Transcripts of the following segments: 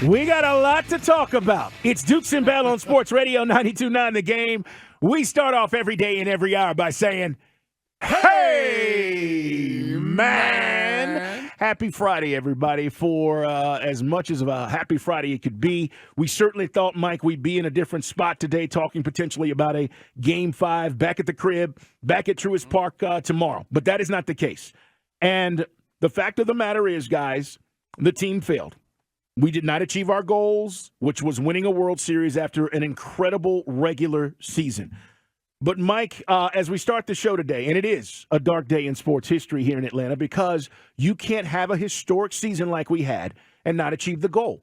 We got a lot to talk about. It's Dukes and Bell on Sports Radio 92.9 The Game. We start off every day and every hour by saying, hey, man. Happy Friday, everybody. For as much as a happy Friday it could be, we certainly thought, Mike, we'd be in a different spot today talking potentially about a Game 5 back at the crib, back at Truist Park tomorrow. But that is not the case. And the fact of the matter is, guys, the team failed. We did not achieve our goals, which was winning a World Series after an incredible regular season. But, Mike, as we start the show today, and it is a dark day in sports history here in Atlanta because you can't have a historic season like we had and not achieve the goal.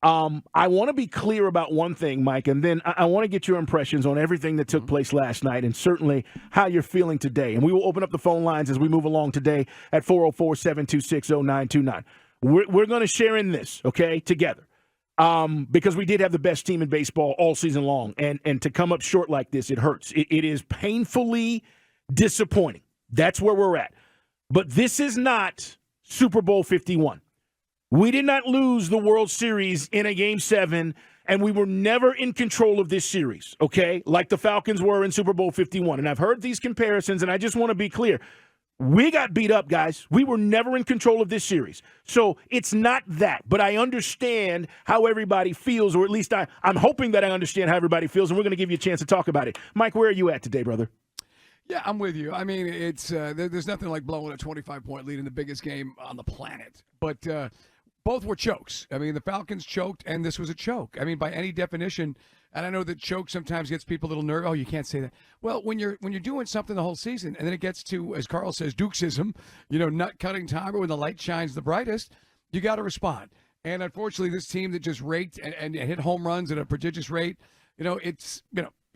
I want to be clear about one thing, Mike, and then I want to get your impressions on everything that took place last night and certainly how you're feeling today. And we will open up the phone lines as we move along today at 404-726-0929. We're going to share in this, okay, together, because we did have the best team in baseball all season long, and to come up short like this, it hurts. It is painfully disappointing. That's where we're at. But this is not Super Bowl 51. We did not lose the World Series in a Game 7, and we were never in control of this series, okay, like the Falcons were in Super Bowl 51. And I've heard these comparisons, and I just want to be clear. We got beat up, guys. We were never in control of this series. So it's not that. But I understand how everybody feels, or at least I'm hoping that I understand how everybody feels, and we're going to give you a chance to talk about it. Mike, where are you at today, brother? Yeah, I'm with you. I mean, it's there's nothing like blowing a 25-point lead in the biggest game on the planet. But both were chokes. I mean, the Falcons choked, and this was a choke. I mean, by any definition. And I know that choke sometimes gets people a little nervous. Oh, you can't say that. Well, when you're doing something the whole season, and then it gets to, as Carl says, Dukesism, nut cutting time, or when the light shines the brightest, you got to respond. And unfortunately, this team that just raked and hit home runs at a prodigious rate, it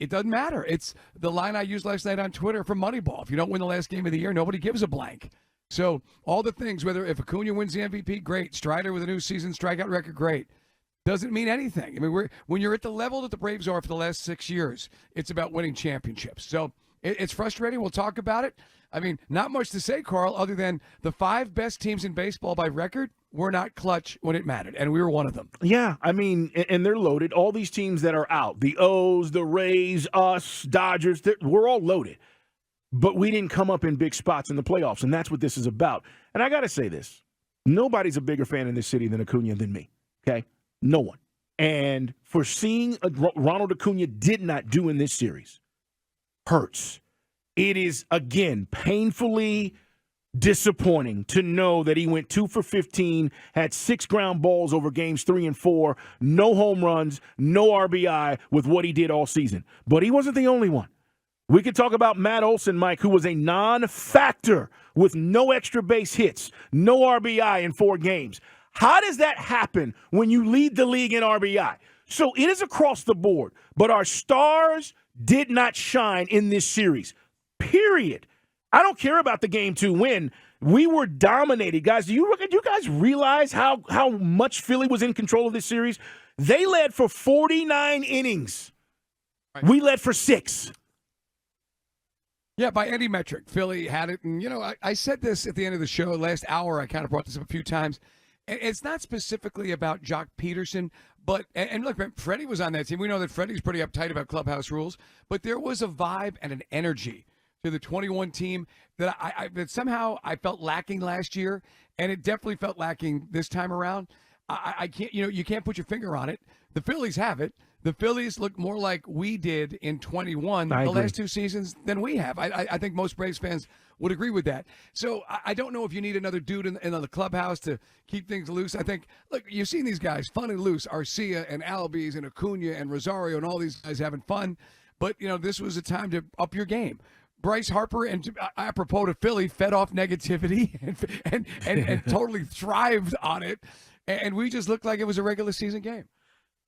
doesn't matter. It's the line I used last night on Twitter from Moneyball. If you don't win the last game of the year, nobody gives a blank. So all the things, whether if Acuna wins the MVP, great. Strider with a new season strikeout record, great. Doesn't mean anything. I mean, when you're at the level that the Braves are for the last 6 years, it's about winning championships. So it's frustrating. We'll talk about it. I mean, not much to say, Carl, other than the 5 best teams in baseball by record were not clutch when it mattered, and we were one of them. Yeah, I mean, and they're loaded. All these teams that are out, the O's, the Rays, us, Dodgers, we're all loaded. But we didn't come up in big spots in the playoffs, and that's what this is about. And I got to say this. Nobody's a bigger fan in this city than Acuna than me, okay? No one. And for seeing Ronald Acuna did not do in this series hurts. It is, again, painfully disappointing to know that he went 2 for 15, had 6 ground balls over games 3 and 4, no home runs, no RBI with what he did all season. But he wasn't the only one. We could talk about Matt Olson, Mike, who was a non-factor with no extra base hits, no RBI in 4 games. How does that happen when you lead the league in RBI? So it is across the board, but our stars did not shine in this series, period. I don't care about the Game 2 win. We were dominated, guys. Do you guys realize how much Philly was in control of this series? They led for 49 innings. Right. We led for 6. Yeah, by any metric, Philly had it. And, I said this at the end of the show. Last hour, I kind of brought this up a few times. It's not specifically about Jock Peterson, but and look, Freddie was on that team. We know that Freddie's pretty uptight about clubhouse rules, but there was a vibe and an energy to the 21 team that that somehow I felt lacking last year, and it definitely felt lacking this time around. I can't, you can't put your finger on it. The Phillies have it. The Phillies look more like we did in 21 the last 2 seasons than we have. I think most Braves fans would agree with that. So I don't know if you need another dude in the clubhouse to keep things loose. I think, look, you've seen these guys fun and loose, Arcia and Albies and Acuna and Rosario and all these guys having fun. But, this was a time to up your game. Bryce Harper, and apropos to Philly, fed off negativity and totally thrived on it. And we just looked like it was a regular season game.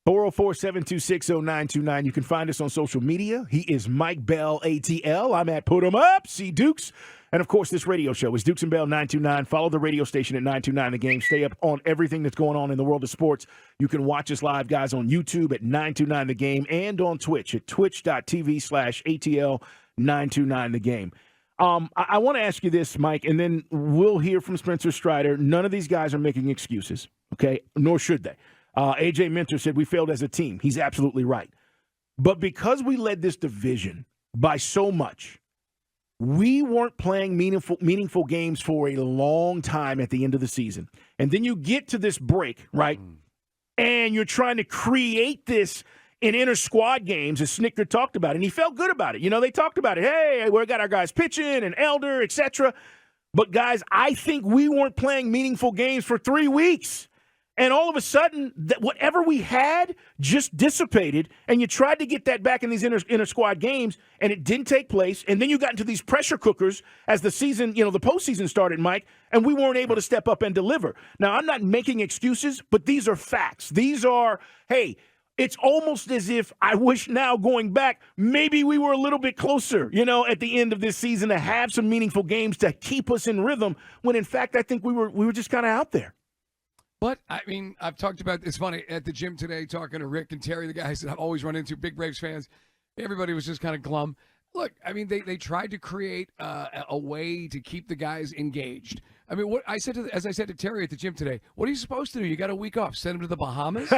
404-726-0929. You can find us on social media. He is Mike Bell, ATL. I'm at Put 'em Up, C Dukes. And, of course, this radio show is Dukes and Bell 929. Follow the radio station at 929 The Game. Stay up on everything that's going on in the world of sports. You can watch us live, guys, on YouTube at 929 The Game and on Twitch at twitch.tv/ATL929 The Game. I want to ask you this, Mike, and then we'll hear from Spencer Strider. None of these guys are making excuses, okay, nor should they. AJ Minter said we failed as a team. He's absolutely right. But because we led this division by so much, we weren't playing meaningful games for a long time at the end of the season. And then you get to this break, right? And you're trying to create this in inter-squad games, as Snicker talked about, and he felt good about it. They talked about it. Hey, we got our guys pitching and Elder, etc. But, guys, I think we weren't playing meaningful games for 3 weeks. And all of a sudden, whatever we had just dissipated, and you tried to get that back in these inter-squad games, and it didn't take place. And then you got into these pressure cookers as the season, the postseason started, Mike, and we weren't able to step up and deliver. Now, I'm not making excuses, but these are facts. These are, hey, it's almost as if I wish now going back, maybe we were a little bit closer, at the end of this season to have some meaningful games to keep us in rhythm, when in fact I think we were just kind of out there. But, I mean, I've talked about this funny at the gym today, talking to Rick and Terry, the guys that I've always run into, big Braves fans. Everybody was just kind of glum. Look, I mean, they tried to create a way to keep the guys engaged. I mean, as I said to Terry at the gym today, what are you supposed to do? You got a week off. Send them to the Bahamas?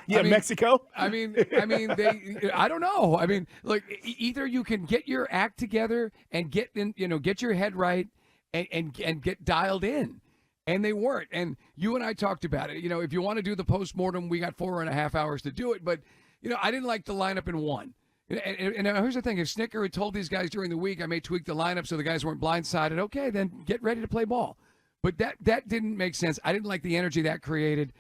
Mexico? I don't know. I mean, look, either you can get your act together and get your head right and get dialed in. And they weren't. And you and I talked about it. If you want to do the postmortem, we got 4.5 hours to do it. But, I didn't like the lineup in one. And here's the thing. If Snicker had told these guys during the week, I may tweak the lineup so the guys weren't blindsided, okay, then get ready to play ball. But that didn't make sense. I didn't like the energy that created.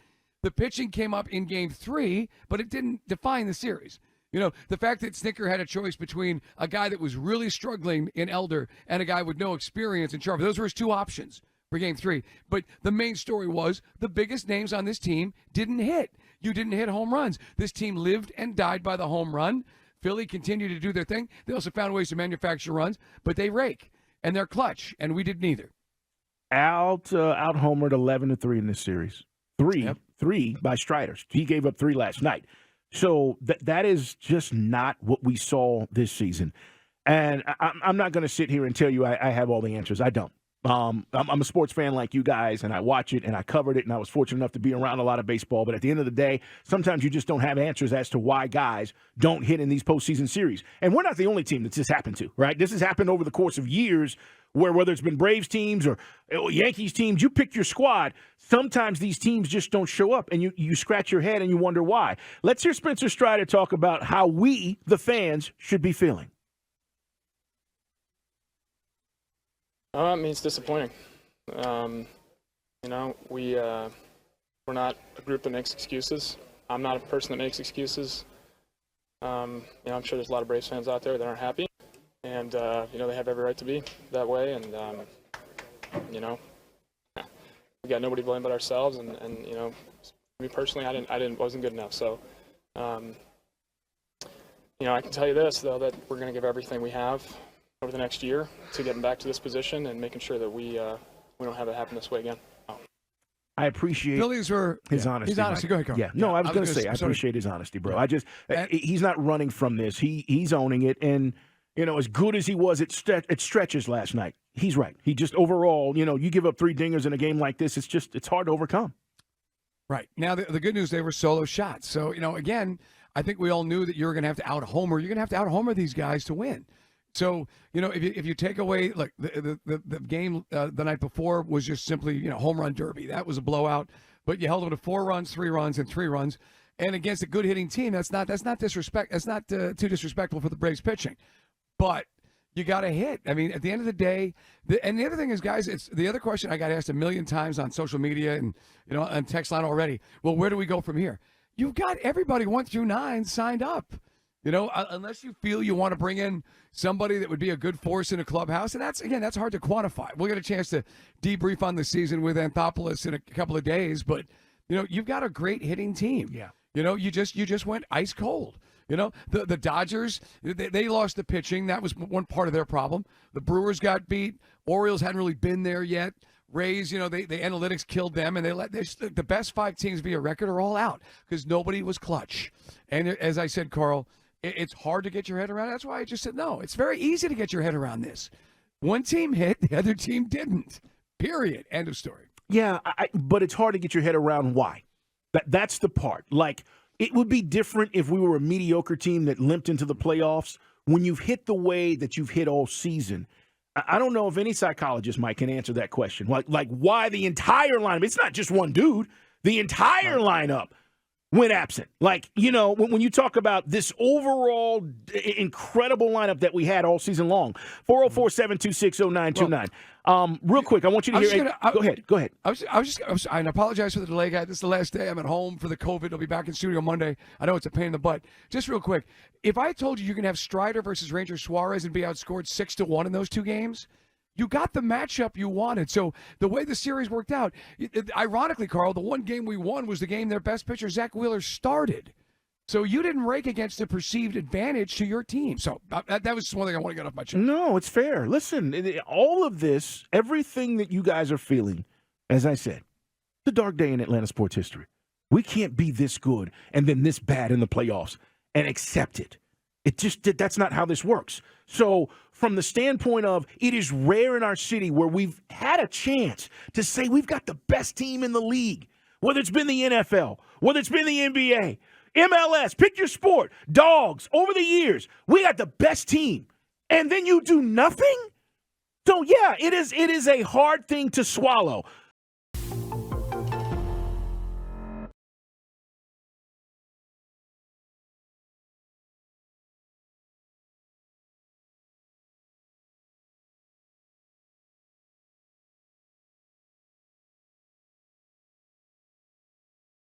The pitching came up in Game 3, but it didn't define the series. The fact that Snicker had a choice between a guy that was really struggling in Elder and a guy with no experience in Sharp. Those were his two options for Game 3. But the main story was the biggest names on this team didn't hit. You didn't hit home runs. This team lived and died by the home run. Philly continued to do their thing. They also found ways to manufacture runs, but they rake, and they're clutch, and we did neither. Out homered 11-3 in this series. Three by Strider. He gave up 3 last night. So that is just not what we saw this season. And I'm not going to sit here and tell you I have all the answers. I don't. I'm a sports fan like you guys, and I watch it, and I covered it, and I was fortunate enough to be around a lot of baseball. But at the end of the day, sometimes you just don't have answers as to why guys don't hit in these postseason series. And we're not the only team that this happened to, right? This has happened over the course of years where whether it's been Braves teams or Yankees teams, you pick your squad. Sometimes these teams just don't show up, and you scratch your head and you wonder why. Let's hear Spencer Strider talk about how we, the fans, should be feeling. I mean, it's disappointing. We're not a group that makes excuses. I'm not a person that makes excuses. I'm sure there's a lot of Braves fans out there that aren't happy, and they have every right to be that way. And we got nobody to blame but ourselves. And me personally, wasn't good enough. So, I can tell you this though, that we're going to give everything we have over the next year to getting back to this position and making sure that we don't have it happen this way again. I appreciate Phillies were his honesty. He's honest. Go ahead, Carl. Yeah, no, I was going to say I appreciate his honesty, bro. He's not running from this. He's owning it, and as good as he was at stretches last night, he's right. He just overall, you give up 3 dingers in a game like this, it's hard to overcome. Right. Now the good news, they were solo shots. So again, I think we all knew that you were going to have to out-homer. You're going to have to out-homer these guys to win. So, if you take away, like, the game the night before was just simply, home run derby. That was a blowout. But you held them to 4 runs, 3 runs, and 3 runs. And against a good hitting team, that's not disrespect. That's not too disrespectful for the Braves pitching. But you got to hit. I mean, at the end of the day, and the other thing is, guys, it's the other question I got asked a million times on social media and, on text line already. Well, where do we go from here? You've got everybody 1 through 9 signed up. Unless you feel you want to bring in somebody that would be a good force in a clubhouse, and that's hard to quantify. We'll get a chance to debrief on the season with Anthopoulos in a couple of days, but you've got a great hitting team. Yeah. You just went ice cold. The Dodgers, they lost the pitching. That was one part of their problem. The Brewers got beat. Orioles hadn't really been there yet. Rays, the analytics killed them, and the best 5 teams via record are all out because nobody was clutch. And as I said, Carl, it's hard to get your head around. That's why I just said, no, it's very easy to get your head around this. One team hit, the other team didn't. Period. End of story. Yeah, but it's hard to get your head around why. That's the part. Like, it would be different if we were a mediocre team that limped into the playoffs. When you've hit the way that you've hit all season, I don't know if any psychologist, Mike, can answer that question. Like why the entire lineup, it's not just one dude, the entire lineup went absent. Like, you know, when you talk about this overall incredible lineup that we had all season long, 404-726-0929. Real quick, I want you to hear. Go ahead. I apologize for the delay, guy. This is the last day I'm at home for the COVID. I'll be back in studio Monday. I know it's a pain in the butt. Just real quick, if I told you can have Strider versus Ranger Suarez and be outscored 6-1 in those two games, you got the matchup you wanted. So the way the series worked out, ironically, Carl, the one game we won was the game their best pitcher, Zach Wheeler, started. So you didn't rake against a perceived advantage to your team. So that was one thing I want to get off my chest. No, it's fair. Listen, all of this, everything that you guys are feeling, as I said, it's a dark day in Atlanta sports history. We can't be this good and then this bad in the playoffs and accept it. That's not how this works. So from the standpoint of it is rare in our city where we've had a chance to say we've got the best team in the league, whether it's been the NFL, whether it's been the NBA, MLS, pick your sport, dogs, over the years, we got the best team. And then you do nothing? So, yeah, it is a hard thing to swallow.